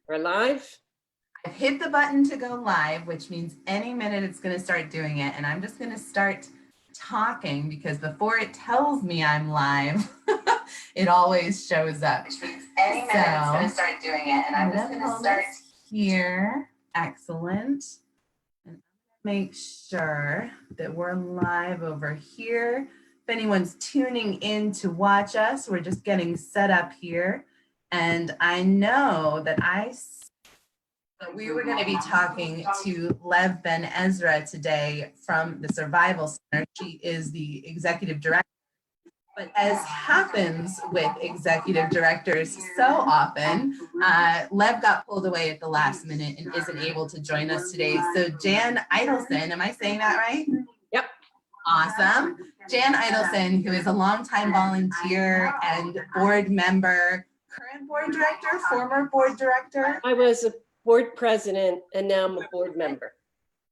We're live. I've hit the button to go live, which means any minute it's going to start doing it. And I'm just going to start talking because before it tells me I'm live, it always shows up. Which means any minute it's going to start doing it. And I'm just going to start here. Excellent. And make sure that we're live over here. If anyone's tuning in to watch us, we're just getting set up here. And I know that we were going to be talking to Lev Ben-Ezra today from the Survival Center. She is the executive director. But as happens with executive directors so often, Lev got pulled away at the last minute and isn't able to join us today. So Jan Eidelson, am I saying that right? Yep. Awesome. Jan Eidelson, who is a longtime volunteer and board member, current board director, former board director. I was a board president and now I'm a board member.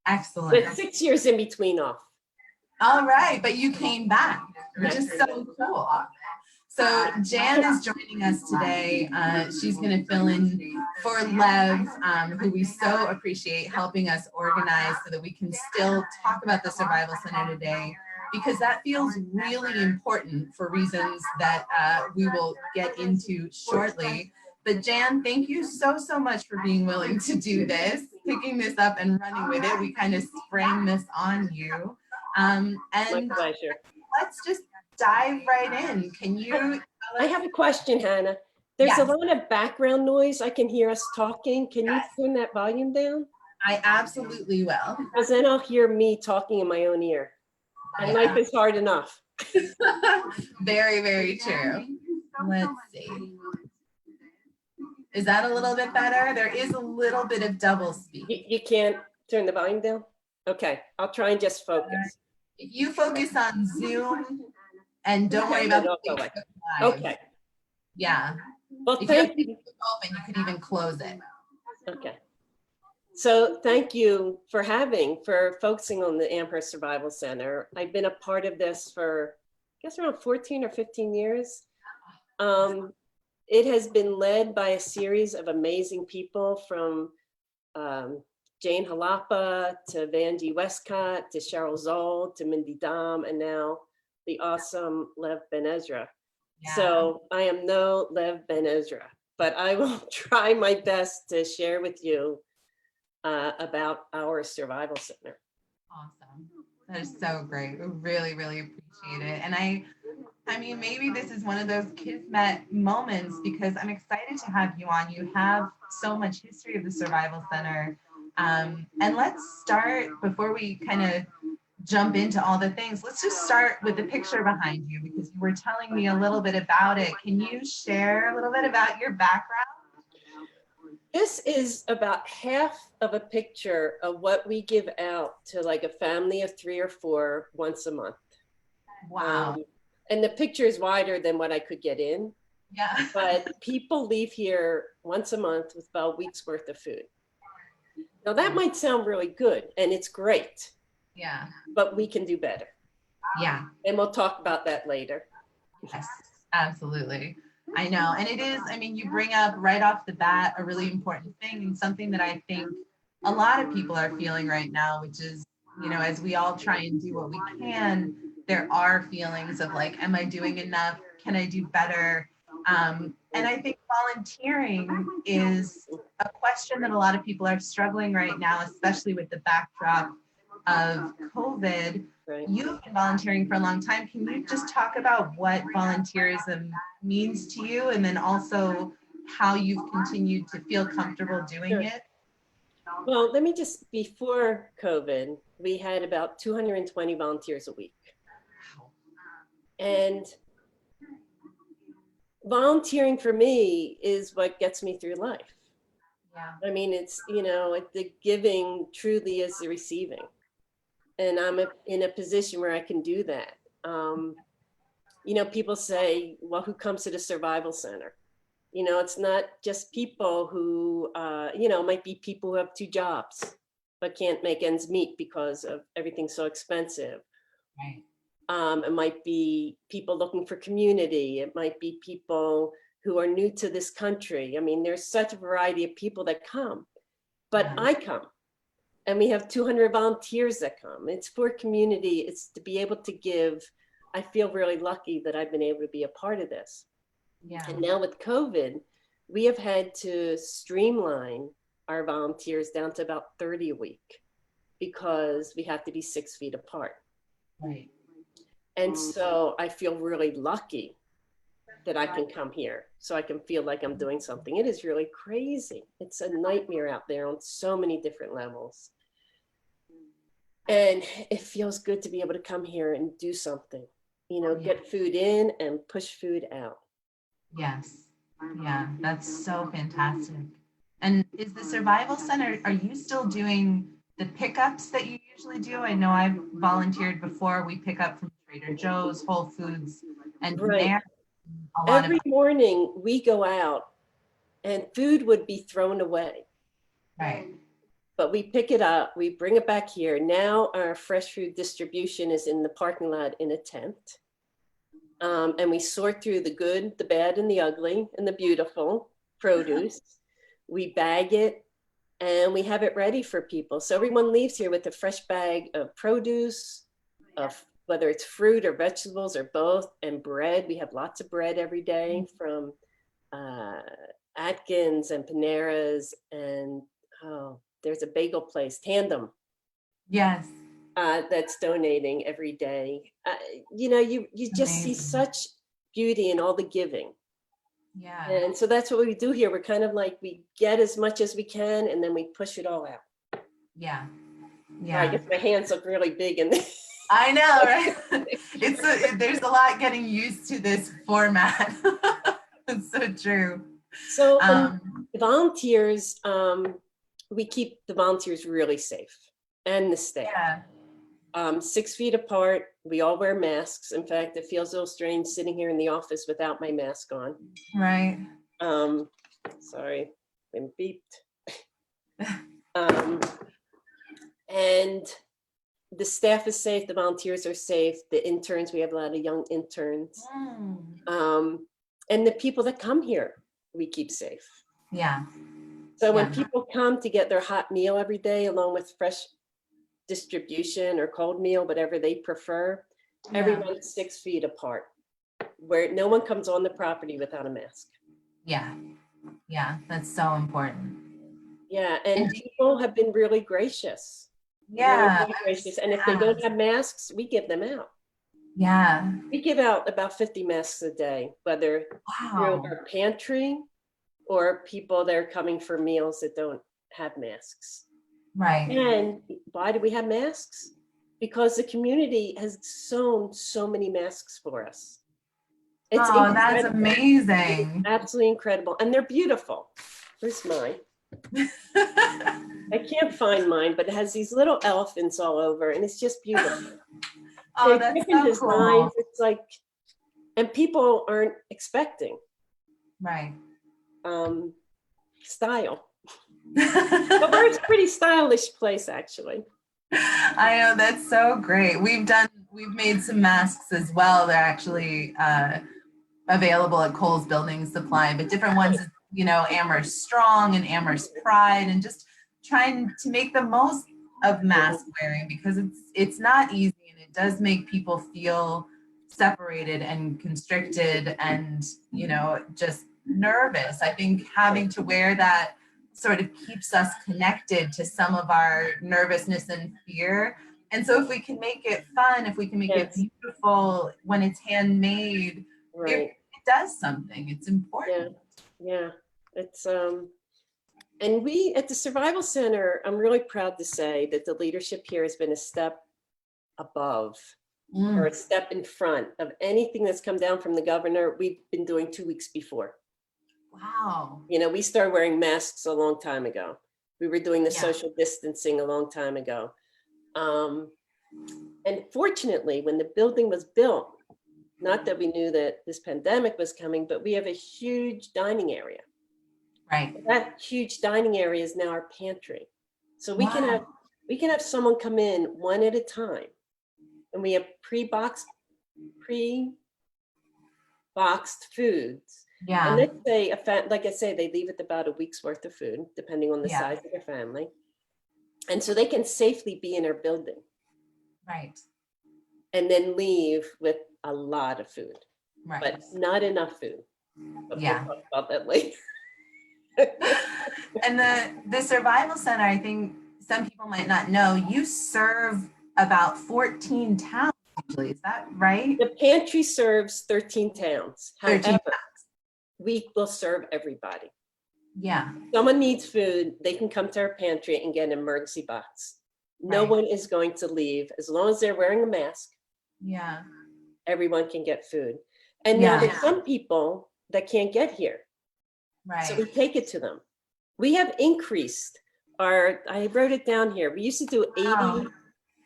Excellent. With 6 years in between off. All right, but you came back, which is so cool. So Jan is joining us today. She's going to fill in for Lev, who we so appreciate helping us organize so that we can still talk about the Survival Center today, because that feels really important for reasons that we will get into shortly. But Jan, thank you so much for being willing to do this, picking this up and running with it. We kind of sprang this on you. And my pleasure. Let's just dive right in. Can you? I have a question, Hannah. There's a lot of background noise. I can hear us talking. Can you turn that volume down? I absolutely will. Because then I'll hear me talking in my own ear. And life is hard enough. Very, very true. Let's see. Is that a little bit better? There is a little bit of double speak. You can't turn the volume down? Okay, I'll try and just focus. If you focus on Zoom and don't worry about the Facebook Live. Okay. Yeah. Well, if thank you. Open, you could even close it. Okay. So thank you for focusing on the Amherst Survival Center. I've been a part of this for, I guess, around 14 or 15 years. It has been led by a series of amazing people from Jane Halapa to Vanjie Westcott to Cheryl Zoll to Mindy Dom, and now the awesome Lev Ben-Ezra. Yeah. So I am no Lev Ben-Ezra, but I will try my best to share with you about our Survival Center. Awesome. That is so great. We really, really appreciate it. And I mean, maybe this is one of those Kismet moments because I'm excited to have you on. You have so much history of the Survival Center. And let's start, before we kind of jump into all the things, let's just start with the picture behind you because you were telling me a little bit about it. Can you share a little bit about your background? This is about half of a picture of what we give out to like a family of 3 or 4 once a month. Wow. And the picture is wider than what I could get in. Yeah. But people leave here once a month with about a week's worth of food. Now that might sound really good and it's great. Yeah. But we can do better. Yeah. And we'll talk about that later. Yes, absolutely. I know. And it is, I mean, you bring up right off the bat a really important thing and something that I think a lot of people are feeling right now, which is, you know, as we all try and do what we can, there are feelings of like, am I doing enough? Can I do better? And I think volunteering is a question that a lot of people are struggling right now, especially with the backdrop of COVID. Right. You've been volunteering for a long time. Can you just talk about what volunteerism means to you and then also how you've continued to feel comfortable doing it? Well, let me just, before COVID, we had about 220 volunteers a week. And volunteering for me is what gets me through life. Yeah. I mean, it's, you know, the giving truly is the receiving. And I'm in a position where I can do that. You know, people say, well, who comes to the Survival Center? You know, it's not just people who, you know, might be people who have 2 jobs, but can't make ends meet because of everything so expensive. Right. It might be people looking for community. It might be people who are new to this country. I mean, there's such a variety of people that come, but I come. And we have 200 volunteers that come. It's for community. It's to be able to give. I feel really lucky that I've been able to be a part of this. Yeah. And now with COVID, we have had to streamline our volunteers down to about 30 a week because we have to be 6 feet apart. Right. And so I feel really lucky that I can come here so I can feel like I'm doing something. It is really crazy. It's a nightmare out there on so many different levels. And it feels good to be able to come here and do something, you know, get food in and push food out. Yes. Yeah, that's so fantastic. And is the Survival Center, are you still doing the pickups that you usually do? I know I've volunteered before. We pick up from Trader Joe's, Whole Foods, and Right. a lot Every morning we go out and food would be thrown away. Right. But we pick it up, we bring it back here. Now our fresh food distribution is in the parking lot in a tent. And we sort through the good, the bad, and the ugly, and the beautiful produce. We bag it and we have it ready for people. So everyone leaves here with a fresh bag of produce, of whether it's fruit or vegetables or both, and bread. We have lots of bread every day from Atkins and Panera's, and there's a bagel place, Tandem. Yes. That's donating every day. You know, you just see such beauty in all the giving. Yeah. And so that's what we do here. We're kind of like, we get as much as we can and then we push it all out. Yeah. Yeah. I guess my hands look really big in this. I know, right? There's a lot getting used to this format. It's so true. So the volunteers, we keep the volunteers really safe and the staff. Yeah. 6 feet apart. We all wear masks. In fact, it feels a little strange sitting here in the office without my mask on. Right. Sorry, been beeped. And the staff is safe. The volunteers are safe. The interns, we have a lot of young interns. And the people that come here, we keep safe. Yeah. So when people come to get their hot meal every day, along with fresh distribution or cold meal, whatever they prefer, everyone's 6 feet apart, where no one comes on the property without a mask. Yeah. Yeah, that's so important. Yeah, and people have been really gracious. Yeah. Really gracious. And if they don't have masks, we give them out. Yeah. We give out about 50 masks a day, whether through our pantry or people that are coming for meals that don't have masks. Right. And why do we have masks? Because the community has sewn so many masks for us. It's that's amazing. It's absolutely incredible. And they're beautiful. Where's mine? I can't find mine, but it has these little elephants all over and it's just beautiful. That's so cool. It's like, and people aren't expecting. Right. Style. But we're a pretty stylish place, actually. I know, that's so great. We've made some masks as well. They're actually available at Kohl's Building Supply, but different ones, you know, Amherst Strong and Amherst Pride, and just trying to make the most of mask wearing because it's not easy and it does make people feel separated and constricted and, you know, just nervous. I think having to wear that sort of keeps us connected to some of our nervousness and fear. And so if we can make it fun, if we can make it beautiful when it's handmade, it does something. It's important. Yeah. It's and we at the Survival Center, I'm really proud to say that the leadership here has been a step above or a step in front of anything that's come down from the governor. We've been doing 2 weeks before. Wow. You know, we started wearing masks a long time ago. We were doing the social distancing a long time ago. And fortunately, when the building was built, not that we knew that this pandemic was coming, but we have a huge dining area. Right. That huge dining area is now our pantry. So we can have someone come in one at a time. And we have pre-boxed foods Yeah. And let's say, like I say, they leave with about a week's worth of food, depending on the Yeah. size of their family. And so they can safely be in our building. Right. And then leave with a lot of food, Right. but not enough food. But Yeah. we'll talk about that later. And the Survival Center, I think some people might not know, you serve about 14 towns usually. Is that right? The pantry serves 13 towns. 13 However, towns. we will serve everybody. Yeah. Someone needs food, they can come to our pantry and get an emergency box. No Right. one is going to leave. As long as they're wearing a mask, Yeah. everyone can get food. And now there's some people that can't get here. Right. So we take it to them. We have increased I wrote it down here. We used to do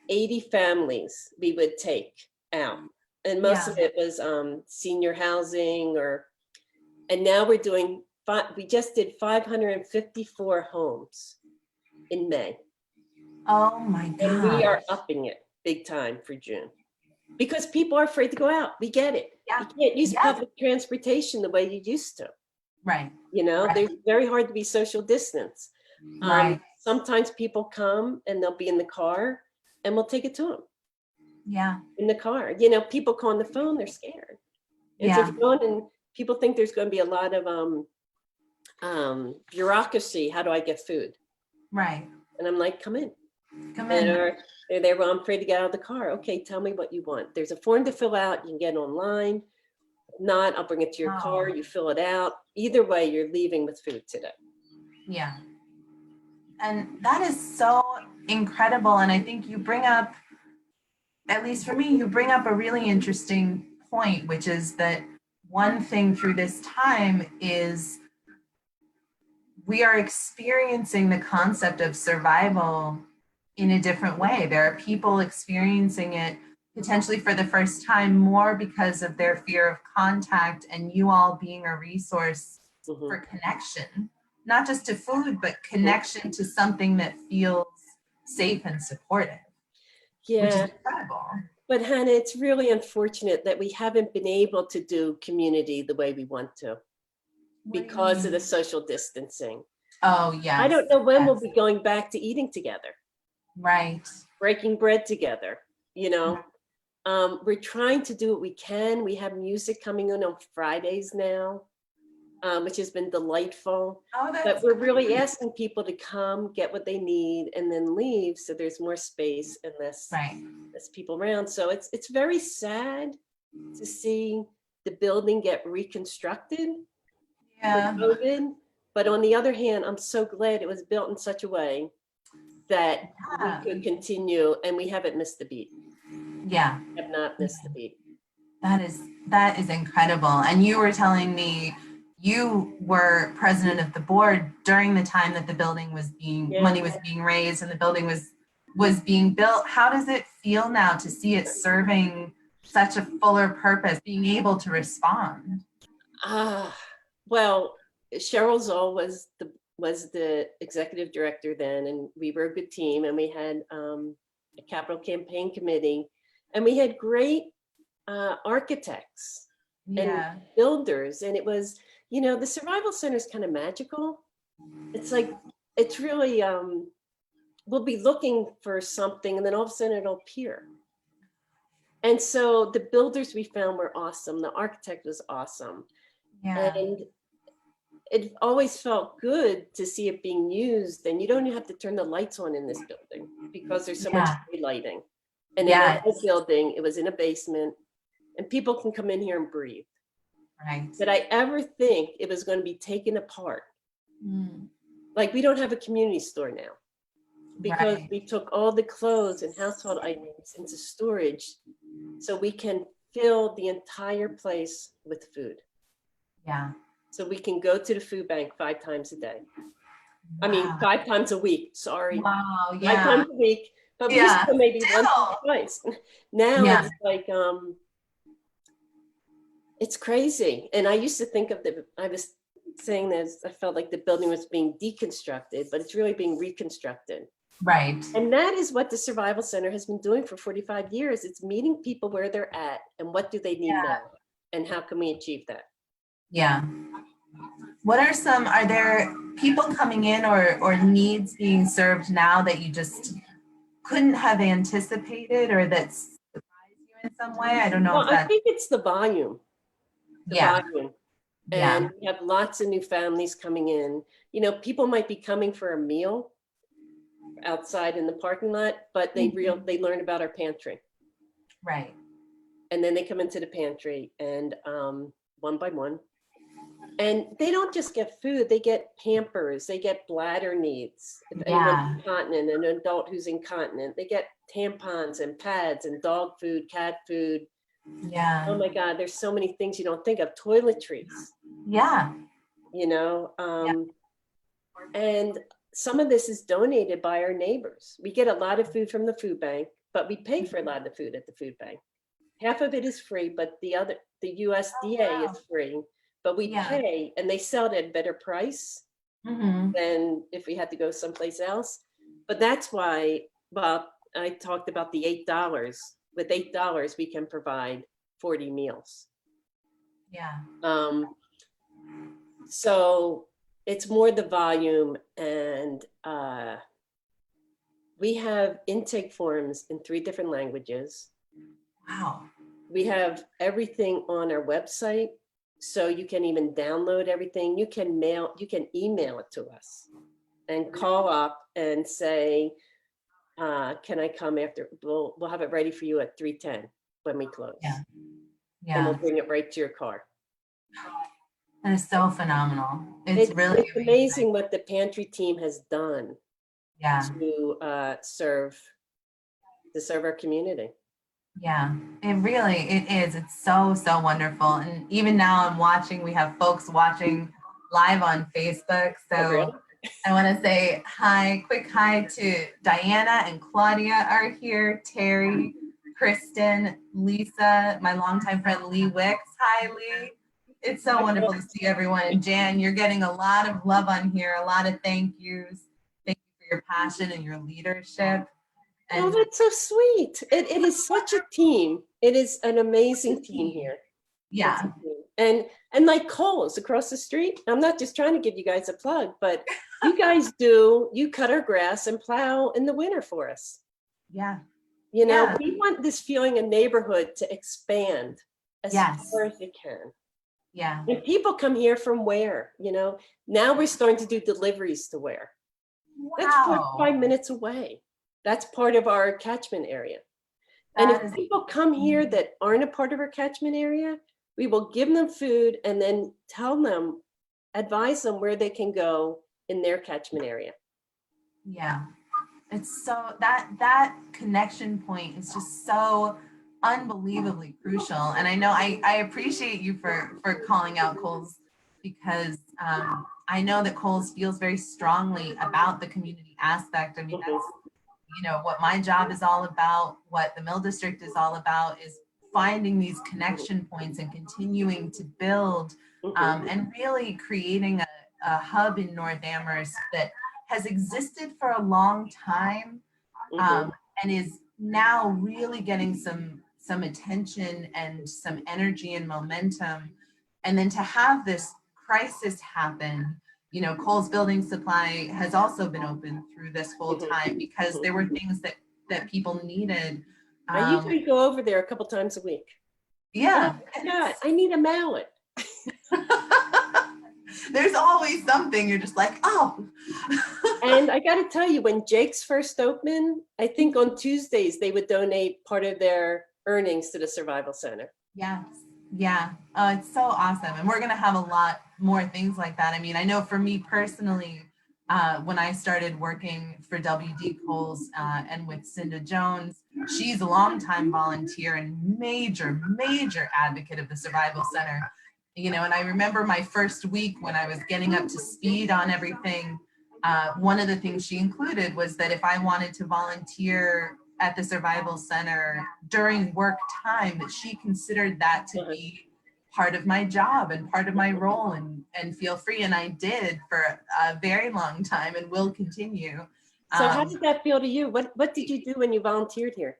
80 families we would take out. And most of it was senior housing and now we're doing, we just did 554 homes in May. Oh my God. And we are upping it big time for June. Because people are afraid to go out. We get it. Yeah. You can't use public transportation the way you used to. Right. You know, Right. they're very hard to be social distance. Right. Sometimes people come and they'll be in the car and we'll take it to them. Yeah. In the car. You know, people call on the phone, they're scared. And so if you're going and people think there's going to be a lot of bureaucracy. How do I get food? Right. And I'm like, come in. Come in. They're there, well, I'm afraid to get out of the car. Okay, tell me what you want. There's a form to fill out. You can get it online. If not, I'll bring it to your car. You fill it out. Either way, you're leaving with food today. Yeah. And that is so incredible. And I think you bring up, at least for me, you bring up a really interesting point, which is that one thing through this time is we are experiencing the concept of survival in a different way. There are people experiencing it potentially for the first time more because of their fear of contact, and you all being a resource for connection, not just to food, but connection to something that feels safe and supportive. Yeah. Which is incredible. But Hannah, it's really unfortunate that we haven't been able to do community the way we want to because of the social distancing. Oh, yes. I don't know when we'll be going back to eating together. Right. Breaking bread together, you know. We're trying to do what we can. We have music coming in on Fridays now, which has been delightful. Oh, but we're really asking people to come, get what they need, and then leave, so there's more space and less people around. So it's very sad to see the building get reconstructed for COVID. But on the other hand, I'm so glad it was built in such a way that we could continue, and we haven't missed a beat. Yeah. We have not missed a beat. That is incredible. And you were telling me you were president of the board during the time that the building was money was being raised and the building was being built. How does it feel now to see it serving such a fuller purpose, being able to respond? Well, Cheryl Zoll was the executive director then, and we were a good team, and we had a capital campaign committee, and we had great architects and builders, and it was, you know, the Survival Center is kind of magical. It's like, it's really, we'll be looking for something and then all of a sudden it'll appear. And so the builders we found were awesome. The architect was awesome. And it always felt good to see it being used. And you don't even have to turn the lights on in this building because there's so much lighting. And in that building, it was in a basement, and people can come in here and breathe. Right. Did I ever think it was going to be taken apart? Like, we don't have a community store now because we took all the clothes and household items into storage so we can fill the entire place with food. Yeah. So we can go to the food bank 5 times a day. I mean, 5 times a week, sorry. Wow, 5 times a week, but we used to maybe once or twice. Now it's like, it's crazy. And I used to think of I was saying this, I felt like the building was being deconstructed, but it's really being reconstructed. Right. And that is what the Survival Center has been doing for 45 years. It's meeting people where they're at and what do they need now and how can we achieve that? Yeah. Are there people coming in or needs being served now that you just couldn't have anticipated or that surprised you in some way? I don't know Well, if I that's, think it's the volume, the yeah, volume. yeah, And we have lots of new families coming in. You know, people might be coming for a meal outside in the parking lot, but they learn about our pantry. right. And then they come into the pantry and one by one. And they don't just get food, they get Pampers, they get bladder needs. If anyone's Yeah, incontinent, an adult who's incontinent, they get tampons and pads and dog food, cat food. yeah, Oh my God, there's so many things you don't think of. Toiletries, yeah, you know, yeah, and some of this is donated by our neighbors. We get a lot of food from the food bank, but we pay for a lot of the food at the food bank. Half of it is free, but the USDA wow. is free, but we Yeah. pay and they sell it at a better price Mm-hmm. than if we had to go someplace else. But that's why, well, I talked about the $8. With $8, we can provide 40 meals. Yeah. So it's more the volume, and we have intake forms in 3 different languages. Wow. We have everything on our website, so you can even download everything. You can email it to us and call up and say, can I come after? We'll have it ready for you at 3:10 when we close. Yeah. And Yeah. we'll bring it right to your car. That is so phenomenal. It's really It's amazing what the pantry team has done yeah. to serve our community. Yeah, it is. It's so, so wonderful. And even now I'm watching, we have folks watching live on Facebook. Oh, So really? I want to say quick hi to Diana and Claudia are here, Terry, Kristen, Lisa, my longtime friend Lee Wicks. Hi, Lee. It's so wonderful to see everyone. And Jan, you're getting a lot of love on here, a lot of thank yous. Thank you for your passion and your leadership. And oh, that's so sweet. It is such a team. It is an amazing team here. Yeah. And like Kohl's across the street, I'm not just trying to give you guys a plug, but you guys you cut our grass and plow in the winter for us. Yeah. You know, we want this feeling of neighborhood to expand as far as it can. Yeah. And people come here from where, you know, now we're starting to do deliveries to where. Wow. That's 45 minutes away. That's part of our catchment area. And if people come here that aren't a part of our catchment area, we will give them food and then advise them where they can go in their catchment area. Yeah. It's so that connection point is just so unbelievably crucial. And I know I appreciate you for calling out Kohl's because I know that Kohl's feels very strongly about the community aspect. I mean, that's, you know, what my job is all about, what the Mill District is all about is finding these connection points and continuing to build and really creating a hub in North Amherst that has existed for a long time and is now really getting some attention and some energy and momentum. And then to have this crisis happen, you know, Kohl's building supply has also been open through this whole time because there were things that people needed. I usually go over there a couple times a week. Yeah. Oh my God, I need a mallet. There's always something you're just like, oh. And I got to tell you, when Jake's first opened, I think on Tuesdays they would donate part of their earnings to the Survival Center. Yes. Yeah. It's so awesome. And we're going to have a lot more things like that. I mean, I know for me personally, when I started working for WD Kohl's and with Cinda Jones, she's a longtime volunteer and major advocate of the Survival Center. You know, and I remember my first week when I was getting up to speed on everything, one of the things she included was that if I wanted to volunteer at the Survival Center during work time, that she considered that to be part of my job and part of my role and feel free. And I did for a very long time and will continue. So how did that feel to you? What did you do when you volunteered here?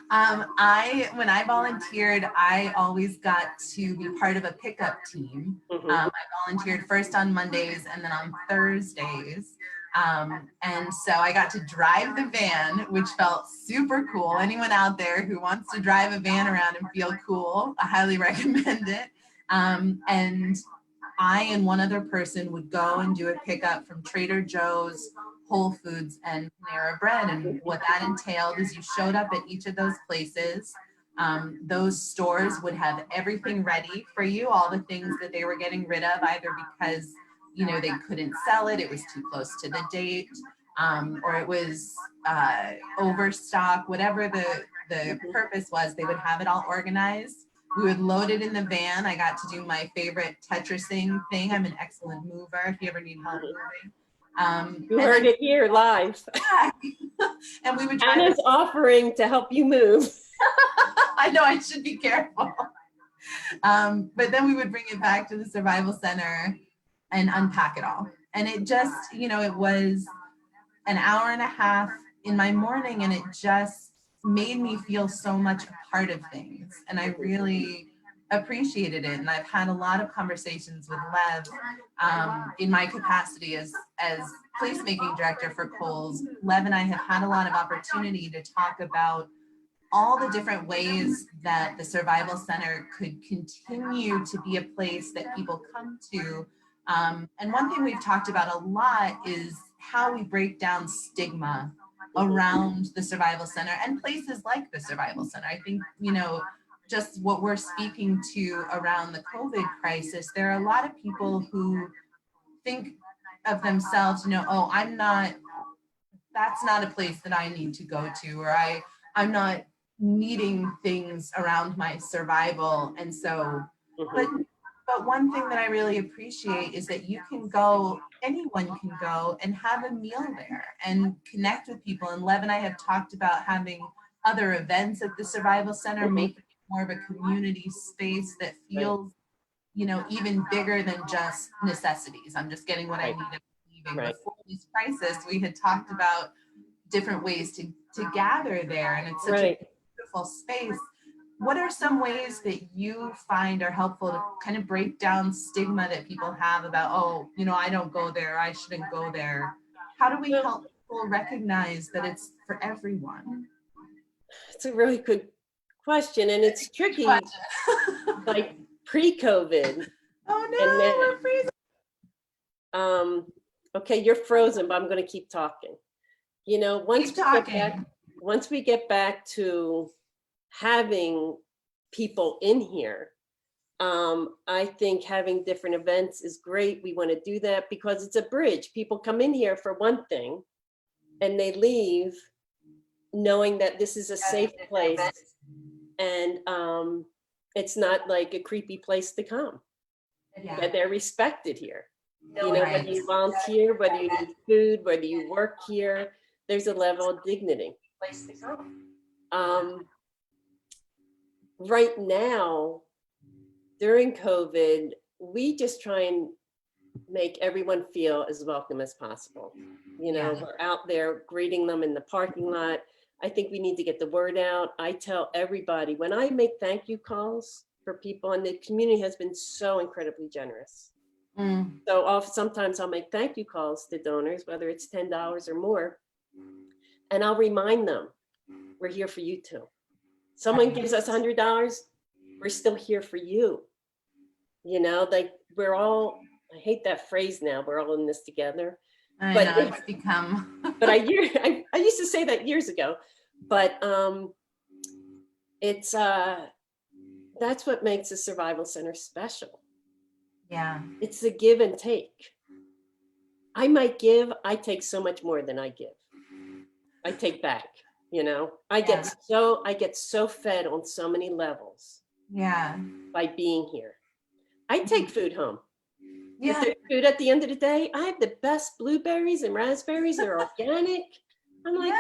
When I volunteered, I always got to be part of a pickup team. I volunteered first on Mondays and then on Thursdays. And so I got to drive the van, which felt super cool. Anyone out there who wants to drive a van around and feel cool, I highly recommend it. And I and one other person would go and do a pickup from Trader Joe's, Whole Foods, and Panera Bread. And what that entailed is you showed up at each of those places. Those stores would have everything ready for you, all the things that they were getting rid of, either because they couldn't sell it, it was too close to the date, or it was overstock, whatever the purpose was, they would have it all organized. We would load it in the van. I got to do my favorite Tetrising thing. I'm an excellent mover if you ever need help moving. You heard it here live. Yeah. And we would try Anna's offering to help you move. I know I should be careful. But then we would bring it back to the Survival Center and unpack it all. And it just, it was an hour and a half in my morning, and it just made me feel so much a part of things. And I really appreciated it. And I've had a lot of conversations with Lev in my capacity as placemaking director for Kohl's. Lev and I have had a lot of opportunity to talk about all the different ways that the Survival Center could continue to be a place that people come to. And one thing we've talked about a lot is how we break down stigma around the Survival Center and places like the Survival Center. I think, just what we're speaking to around the COVID crisis, there are a lot of people who think of themselves, oh, that's not a place that I need to go to, or I'm not needing things around my survival. And so, but one thing that I really appreciate is that anyone can go and have a meal there and connect with people. And Lev and I have talked about having other events at the Survival Center, making it more of a community space that feels, even bigger than just necessities. I'm just getting what I need and leaving. Before this crisis, we had talked about different ways to gather there, and it's such a beautiful space. What are some ways that you find are helpful to kind of break down stigma that people have about, oh, I don't go there, I shouldn't go there? How do we help people recognize that it's for everyone? It's a really good question, and it's tricky. Like pre-COVID. Oh no, we're freezing. Okay, you're frozen, but I'm going to keep talking. Once we get back to having people in here, I think having different events is great. We want to do that because it's a bridge. People come in here for one thing and they leave knowing that this is a safe place, and it's not like a creepy place to come. That they're respected here. Whether you volunteer, whether you need food, whether you work here, there's a level of dignity. Right now, during COVID, we just try and make everyone feel as welcome as possible. We're out there greeting them in the parking lot. I think we need to get the word out. I tell everybody, when I make thank you calls for people, and the community has been so incredibly generous. So sometimes I'll make thank you calls to donors, whether it's $10 or more, and I'll remind them, we're here for you too. Someone gives us $100, we're still here for you. Like we're all, I hate that phrase now, we're all in this together. I know, it's become. But I used to say that years ago, but it's, that's what makes the Survival Center special. Yeah. It's the give and take. I might give, I take so much more than I give. I take back. I get so fed on so many levels. Yeah. By being here. I take food home. Yeah. If there's food at the end of the day, I have the best blueberries and raspberries. They're organic. I'm like,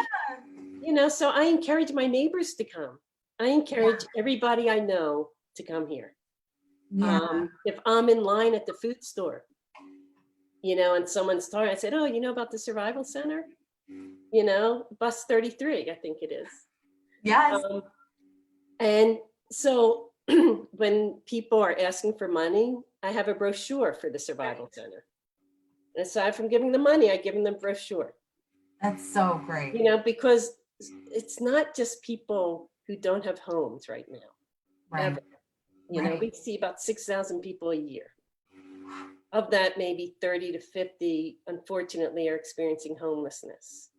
so I encourage my neighbors to come. I encourage everybody I know to come here. If I'm in line at the food store, and someone's talking, I said, oh, about the Survival Center? Bus 33, I think it is. Yes. And so when people are asking for money, I have a brochure for the Survival Center. And aside from giving them money, I give them the brochure. That's so great. You know, because it's not just people who don't have homes right now. Right. Ever. You know, we see about 6,000 people a year. Of that, maybe 30 to 50, unfortunately, are experiencing homelessness.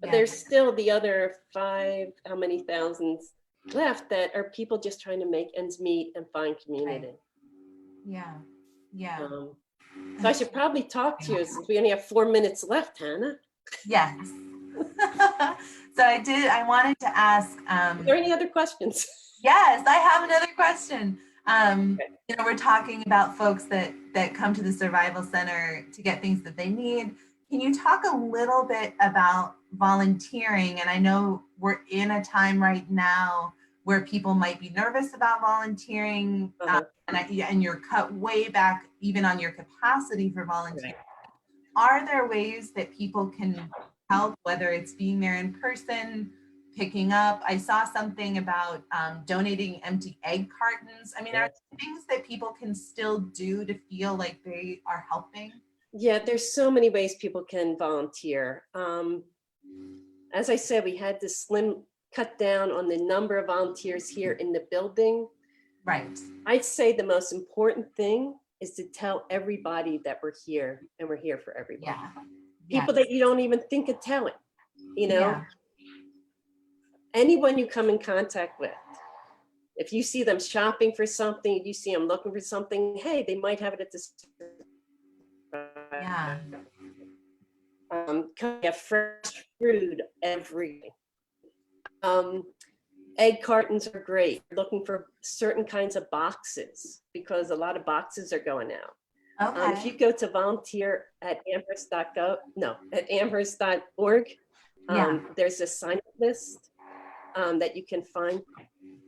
But there's still the other how many thousands left that are people just trying to make ends meet and find community. Right. Yeah. Yeah. So I should probably talk to you since we only have 4 minutes left, Hannah. Yes. So I wanted to ask. Are there any other questions? Yes, I have another question. You know, we're talking about folks that come to the Survival Center to get things that they need. Can you talk a little bit about volunteering? And I know we're in a time right now where people might be nervous about volunteering, and you're cut way back even on your capacity for volunteering. Are there ways that people can help, whether it's being there in person, picking up? I saw something about donating empty egg cartons. I mean, are there things that people can still do to feel like they are helping? Yeah, there's so many ways people can volunteer. As I said, we had to cut down on the number of volunteers here in the building. Right. I'd say the most important thing is to tell everybody that we're here and we're here for everybody. Yeah. People that you don't even think of telling, you know, anyone you come in contact with, if you see them shopping for something, if you see them looking for something, hey, they might have it at this. Get fresh fruit every day. Egg cartons are great. We're looking for certain kinds of boxes because a lot of boxes are going out. If you go to volunteer at amherst.org, there's a sign-up list that you can find.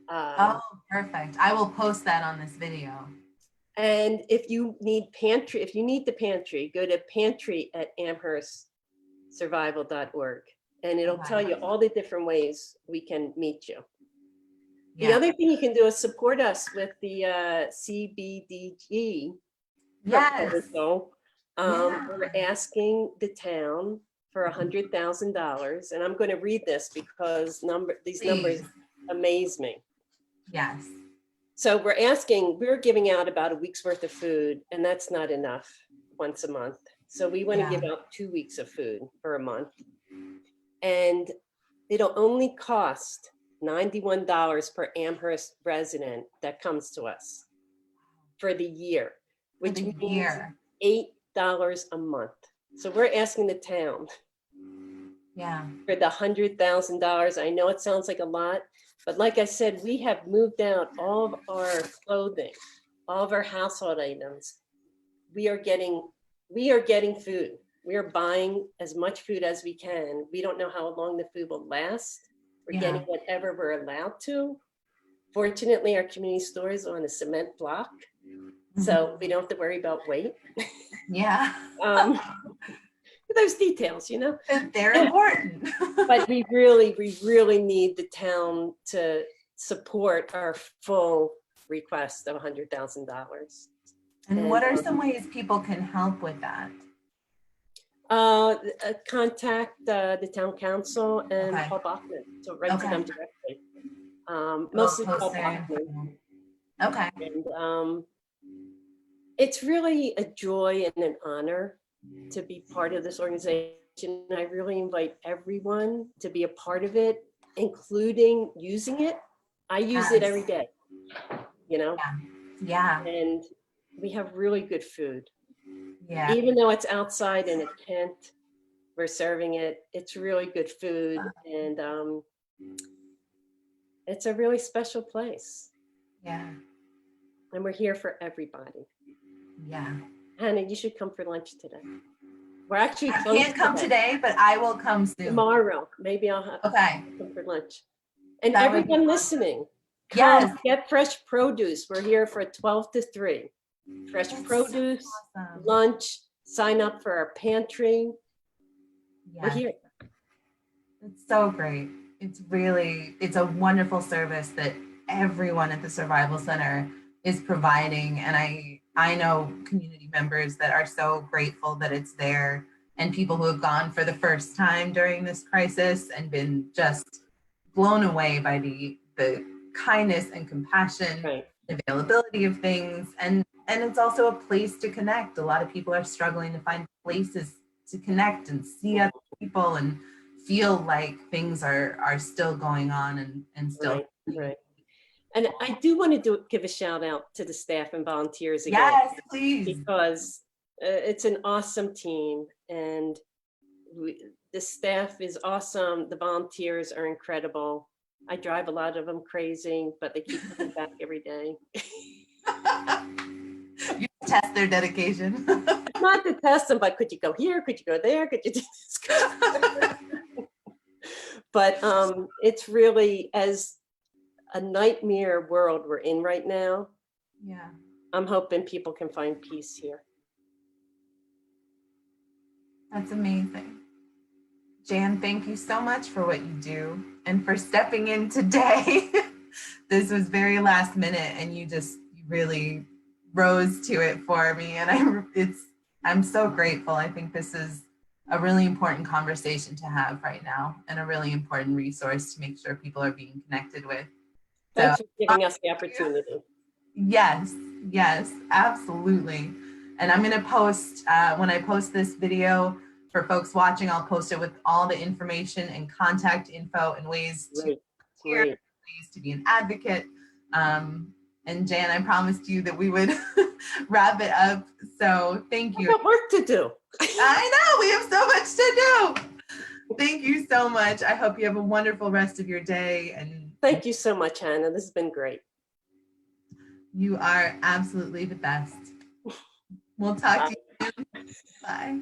Oh, perfect. I will post that on this video. And if you need the pantry, go to Pantry at amherstsurvival.org, and it'll tell you all the different ways we can meet you. The other thing you can do is support us with the CBDG proposal. We're asking the town for $100,000, and I'm going to read this because these numbers amaze me. Yes. So we're giving out about a week's worth of food, and that's not enough once a month. So we want to give out 2 weeks of food for a month, and it'll only cost $91 per Amherst resident that comes to us for the year, which means $8 a month. So we're asking the town for the $100,000. I know it sounds like a lot, but like I said, we have moved out all of our clothing, all of our household items. We are getting food. We are buying as much food as we can. We don't know how long the food will last. We're getting whatever we're allowed to. Fortunately, our community store is on a cement block, so we don't have to worry about weight. Those details, you know, they're important. But we really need the town to support our full request of $100,000. And what are some ways people can help with that? Contact the town council and Paul Bachman, so write to them directly. Mostly Paul Bachman. And it's really a joy and an honor to be part of this organization. I really invite everyone to be a part of it, including using it. I use it every day, you know? And we have really good food. Even though it's outside in a tent, we're serving it. It's really good food, and it's a really special place. And we're here for everybody. Hannah, you should come for lunch today. We're actually I can't come today, but I will come soon. Tomorrow, maybe I'll have come for lunch. And everyone listening, come get fresh produce. We're here for 12 to 3. Fresh produce, lunch, sign up for our pantry. We're here. It's so great. It's a wonderful service that everyone at the Survival Center is providing. And I know community members that are so grateful that it's there, and people who have gone for the first time during this crisis and been just blown away by the kindness and compassion, Right. availability of things. And it's also a place to connect. A lot of people are struggling to find places to connect and see other people and feel like things are still going on and still. Right. And I do want to give a shout out to the staff and volunteers again. Yes, please. Because it's an awesome team, and the staff is awesome. The volunteers are incredible. I drive a lot of them crazy, but they keep coming back every day. You test their dedication. Not to test them, but could you go here? Could you go there? Could you do this? But it's really, as a nightmare world we're in right now. Yeah. I'm hoping people can find peace here. That's amazing. Jan, thank you so much for what you do and for stepping in today. This was very last minute, and you really rose to it for me, and I'm so grateful. I think this is a really important conversation to have right now, and a really important resource to make sure people are being connected with. Thanks for giving us the opportunity. Yes, absolutely. And I'm going to post, when I post this video for folks watching, I'll post it with all the information and contact info and ways to ways to be an advocate. And Jan, I promised you that we would wrap it up. So thank you. I've got work to do. I know, we have so much to do. Thank you so much. I hope you have a wonderful rest of your day. And thank you so much, Hannah. This has been great. You are absolutely the best. We'll talk to you soon. Bye.